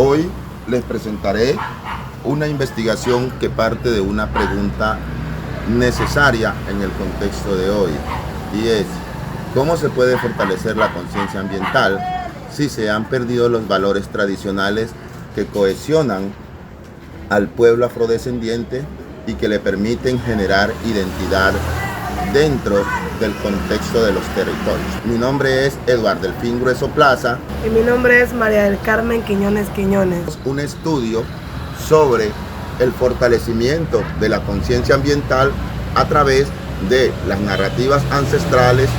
Hoy les presentaré una investigación que parte de una pregunta necesaria en el contexto de hoy, y es: ¿cómo se puede fortalecer la conciencia ambiental si se han perdido los valores tradicionales que cohesionan al pueblo afrodescendiente y que le permiten generar identidad dentro del contexto de los territorios? Mi nombre es Eduardo Delfín Grueso Plaza. Y mi nombre es María del Carmen Quiñones Quiñones. Un estudio sobre el fortalecimiento de la conciencia ambiental a través de las narrativas ancestrales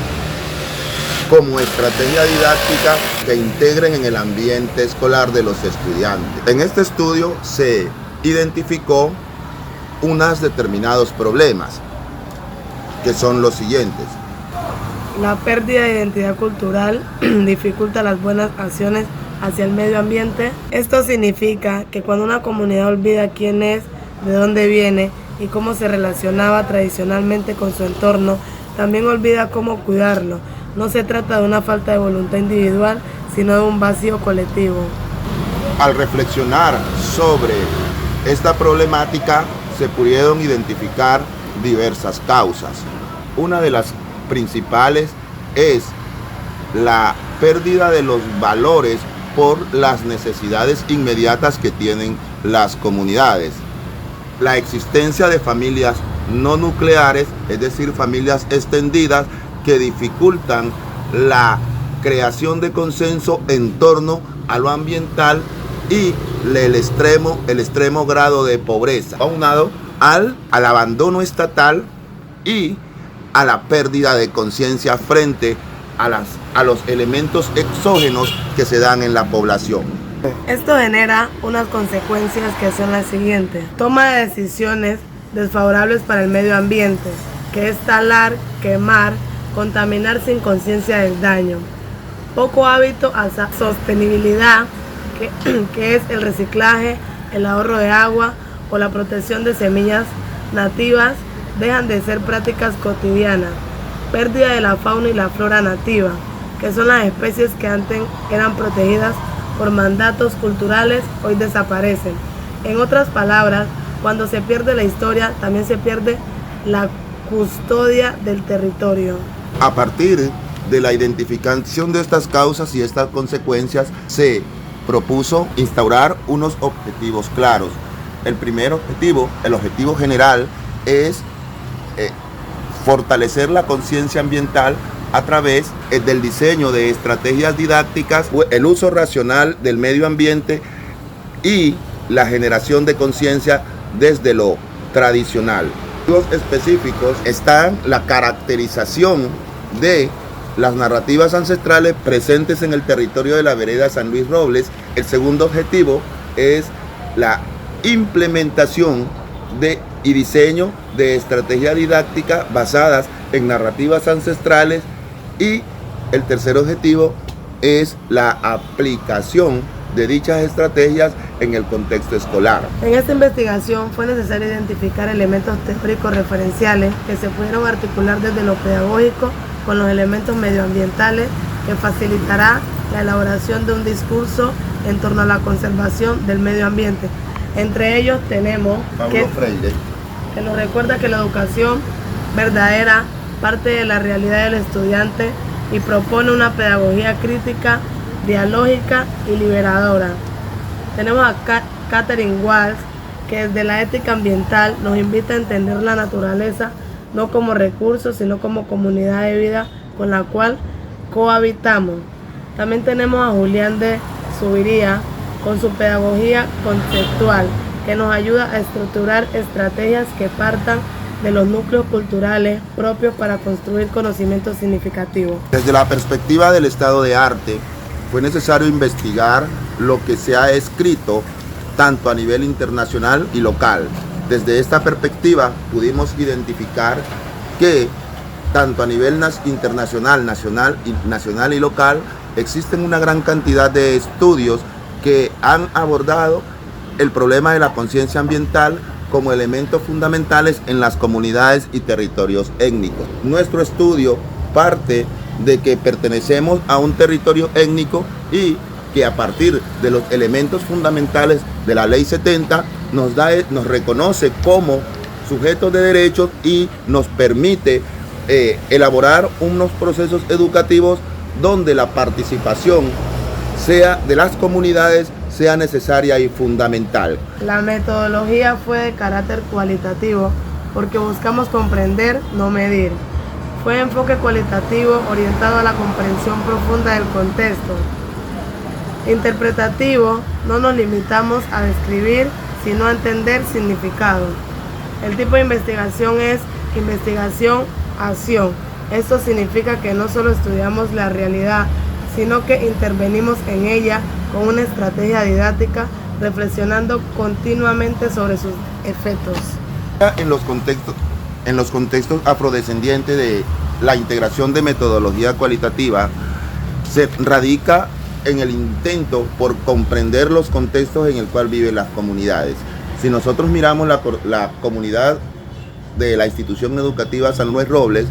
como estrategia didáctica que integren en el ambiente escolar de los estudiantes. En este estudio se identificó unos determinados problemas, que son los siguientes. La pérdida de identidad cultural dificulta las buenas acciones hacia el medio ambiente. Esto significa que cuando una comunidad olvida quién es, de dónde viene y cómo se relacionaba tradicionalmente con su entorno, también olvida cómo cuidarlo. No se trata de una falta de voluntad individual, sino de un vacío colectivo. Al reflexionar sobre esta problemática, se pudieron identificar diversas causas. Una de las principales es la pérdida de los valores por las necesidades inmediatas que tienen las comunidades. La existencia de familias no nucleares, es decir, familias extendidas, que dificultan la creación de consenso en torno a lo ambiental y el extremo grado de pobreza, aunado al abandono estatal y a la pérdida de conciencia frente a los elementos exógenos que se dan en la población. Esto genera unas consecuencias que son las siguientes: toma de decisiones desfavorables para el medio ambiente, que es talar, quemar, contaminar sin conciencia del daño. Poco hábito a sostenibilidad, que es el reciclaje, el ahorro de agua o la protección de semillas nativas, dejan de ser prácticas cotidianas. Pérdida de la fauna y la flora nativa, que son las especies que antes eran protegidas por mandatos culturales, hoy desaparecen. En otras palabras, cuando se pierde la historia, también se pierde la custodia del territorio. A partir de la identificación de estas causas y estas consecuencias, se propuso instaurar unos objetivos claros. El primer objetivo, el objetivo general, es fortalecer la conciencia ambiental a través del diseño de estrategias didácticas, el uso racional del medio ambiente y la generación de conciencia desde lo tradicional. Los específicos están la caracterización de las narrativas ancestrales presentes en el territorio de la vereda San Luis Robles. El segundo objetivo es la implementación y diseño de estrategias didácticas basadas en narrativas ancestrales, y el tercer objetivo es la aplicación de dichas estrategias en el contexto escolar. En esta investigación fue necesario identificar elementos teóricos referenciales que se pudieron articular desde lo pedagógico con los elementos medioambientales, que facilitará la elaboración de un discurso en torno a la conservación del medio ambiente. Entre ellos tenemos Paulo Freire, que nos recuerda que la educación verdadera parte de la realidad del estudiante y propone una pedagogía crítica, dialógica y liberadora. Tenemos a Catherine Walsh, que desde la ética ambiental nos invita a entender la naturaleza no como recurso, sino como comunidad de vida con la cual cohabitamos. También tenemos a Julián de Zuviría con su pedagogía conceptual, que nos ayuda a estructurar estrategias que partan de los núcleos culturales propios para construir conocimientos significativos. Desde la perspectiva del estado de arte, fue necesario investigar lo que se ha escrito tanto a nivel internacional y local. Desde esta perspectiva pudimos identificar que tanto a nivel internacional, nacional y local, existen una gran cantidad de estudios que han abordado el problema de la conciencia ambiental como elementos fundamentales en las comunidades y territorios étnicos. Nuestro estudio parte de que pertenecemos a un territorio étnico y que a partir de los elementos fundamentales de la Ley 70 nos reconoce como sujetos de derechos y nos permite elaborar unos procesos educativos donde la participación de las comunidades sea necesaria y fundamental. La metodología fue de carácter cualitativo porque buscamos comprender, no medir. Fue de enfoque cualitativo orientado a la comprensión profunda del contexto. Interpretativo, no nos limitamos a describir, sino a entender significado. El tipo de investigación es investigación-acción. Esto significa que no solo estudiamos la realidad, sino que intervenimos en ella con una estrategia didáctica, reflexionando continuamente sobre sus efectos. En los contextos afrodescendientes de la integración de metodología cualitativa se radica en el intento por comprender los contextos en el cual viven las comunidades. Si nosotros miramos la comunidad de la institución educativa San Luis Robles,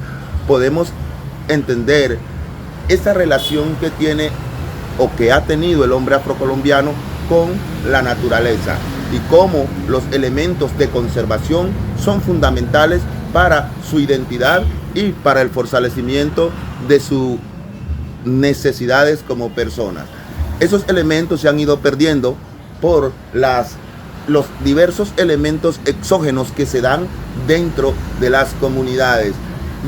podemos entender esa relación que tiene o que ha tenido el hombre afrocolombiano con la naturaleza y cómo los elementos de conservación son fundamentales para su identidad y para el fortalecimiento de sus necesidades como personas. Esos elementos se han ido perdiendo por los diversos elementos exógenos que se dan dentro de las comunidades,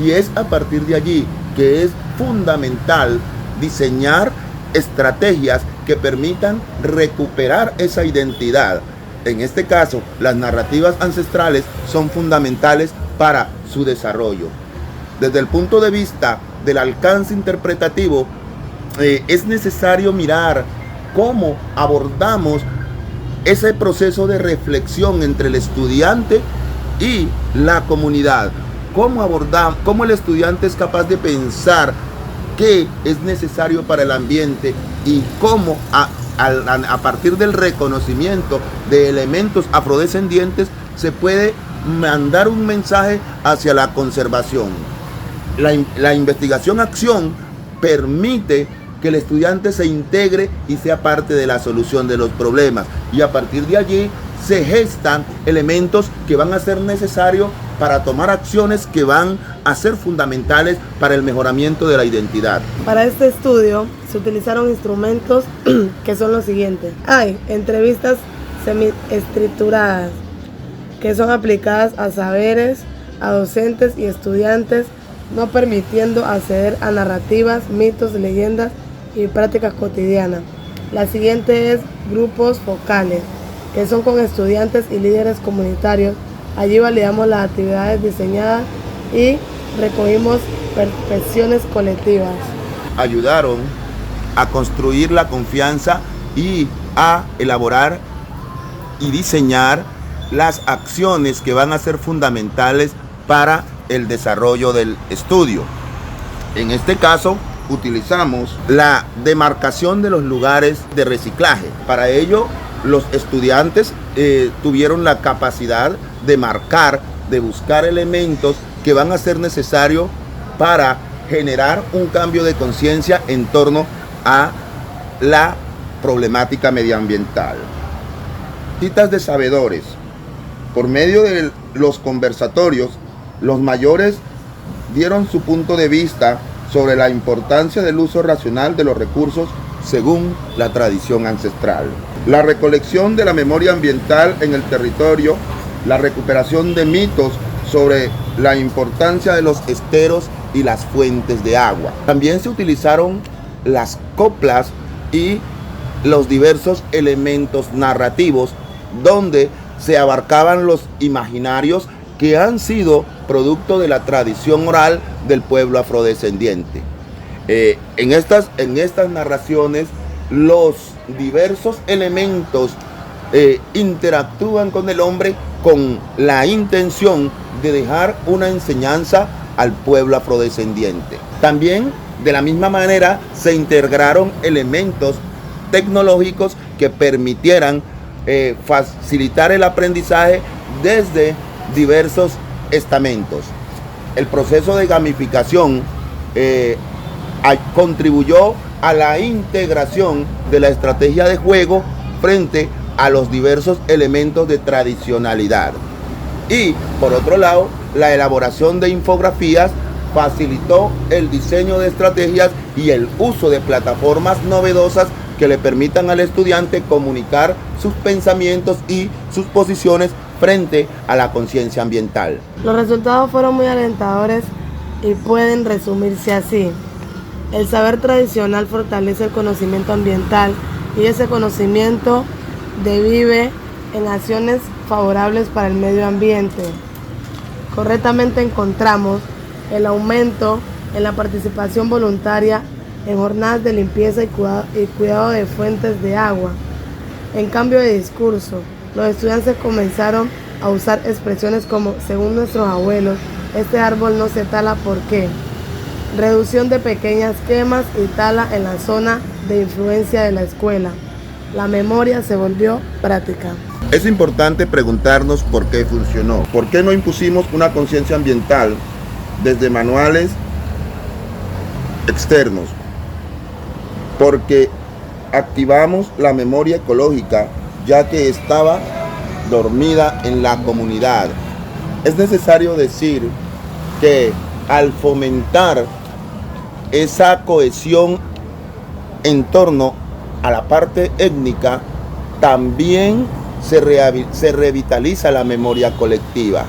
y es a partir de allí que es fundamental diseñar estrategias que permitan recuperar esa identidad. En este caso, las narrativas ancestrales son fundamentales para su desarrollo. Desde el punto de vista del alcance interpretativo, es necesario mirar cómo abordamos ese proceso de reflexión entre el estudiante y la comunidad. Cómo el estudiante es capaz de pensar qué es necesario para el ambiente y cómo a partir del reconocimiento de elementos afrodescendientes se puede mandar un mensaje hacia la conservación. La investigación-acción permite que el estudiante se integre y sea parte de la solución de los problemas, y a partir de allí se gestan elementos que van a ser necesarios para tomar acciones que van a ser fundamentales para el mejoramiento de la identidad. Para este estudio se utilizaron instrumentos que son los siguientes. Hay entrevistas semi-estructuradas que son aplicadas a saberes, a docentes y estudiantes, no permitiendo acceder a narrativas, mitos, leyendas y prácticas cotidianas. La siguiente es grupos focales, que son con estudiantes y líderes comunitarios. Allí validamos las actividades diseñadas y recogimos percepciones colectivas. Ayudaron a construir la confianza y a elaborar y diseñar las acciones que van a ser fundamentales para el desarrollo del estudio. En este caso, utilizamos la demarcación de los lugares de reciclaje. Para ello, los estudiantes tuvieron la capacidad de marcar, de buscar elementos que van a ser necesarios para generar un cambio de conciencia en torno a la problemática medioambiental. Citas de sabedores. Por medio de los conversatorios, los mayores dieron su punto de vista sobre la importancia del uso racional de los recursos según la tradición ancestral. La recolección de la memoria ambiental en el territorio, la recuperación de mitos sobre la importancia de los esteros y las fuentes de agua. También se utilizaron las coplas y los diversos elementos narrativos donde se abarcaban los imaginarios que han sido producto de la tradición oral del pueblo afrodescendiente. En estas narraciones, los diversos elementos interactúan con el hombre con la intención de dejar una enseñanza al pueblo afrodescendiente. También, de la misma manera, se integraron elementos tecnológicos que permitieran facilitar el aprendizaje desde diversos estamentos. El proceso de gamificación contribuyó a la integración de la estrategia de juego frente a los diversos elementos de tradicionalidad. Y, por otro lado, la elaboración de infografías facilitó el diseño de estrategias y el uso de plataformas novedosas que le permitan al estudiante comunicar sus pensamientos y sus posiciones frente a la conciencia ambiental. Los resultados fueron muy alentadores y pueden resumirse así. El saber tradicional fortalece el conocimiento ambiental y ese conocimiento devive en acciones favorables para el medio ambiente. Correctamente encontramos el aumento en la participación voluntaria en jornadas de limpieza y cuidado de fuentes de agua. En cambio de discurso, los estudiantes comenzaron a usar expresiones como, según nuestros abuelos, este árbol no se tala ¿por qué? Reducción de pequeñas quemas y tala en la zona de influencia de la escuela. La memoria se volvió práctica. Es importante preguntarnos por qué funcionó. ¿Por qué no impusimos una conciencia ambiental desde manuales externos? Porque activamos la memoria ecológica, ya que estaba dormida en la comunidad. Es necesario decir que al fomentar esa cohesión en torno a la parte étnica, también se revitaliza la memoria colectiva.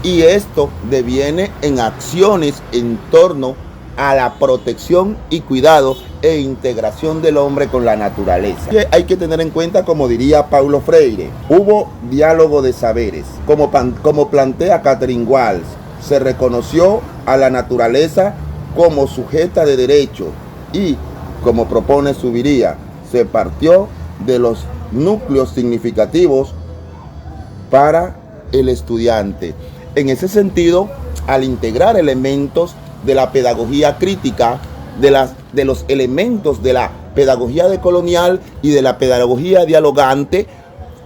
Y esto deviene en acciones en torno a la protección y cuidado e integración del hombre con la naturaleza. Hay que tener en cuenta, como diría Paulo Freire, hubo diálogo de saberes. Como plantea Catherine Walsh, se reconoció a la naturaleza como sujeta de derecho y, como propone Zuviría, se partió de los núcleos significativos para el estudiante. En ese sentido, al integrar elementos de la pedagogía crítica, de los elementos de la pedagogía decolonial y de la pedagogía dialogante,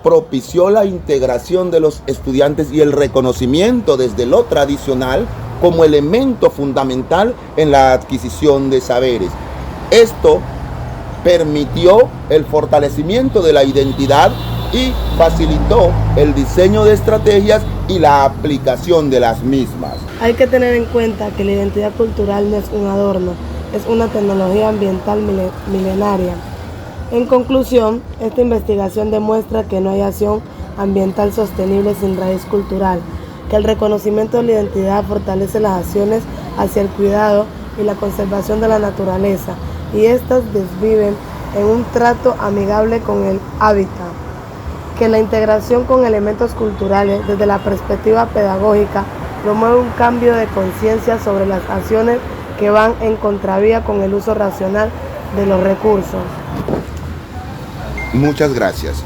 propició la integración de los estudiantes y el reconocimiento desde lo tradicional como elemento fundamental en la adquisición de saberes. Esto permitió el fortalecimiento de la identidad y facilitó el diseño de estrategias y la aplicación de las mismas. Hay que tener en cuenta que la identidad cultural no es un adorno, es una tecnología ambiental milenaria. En conclusión, esta investigación demuestra que no hay acción ambiental sostenible sin raíz cultural, que el reconocimiento de la identidad fortalece las acciones hacia el cuidado y la conservación de la naturaleza, y estas desviven en un trato amigable con el hábitat, que la integración con elementos culturales desde la perspectiva pedagógica promueve un cambio de conciencia sobre las acciones que van en contravía con el uso racional de los recursos. Muchas gracias.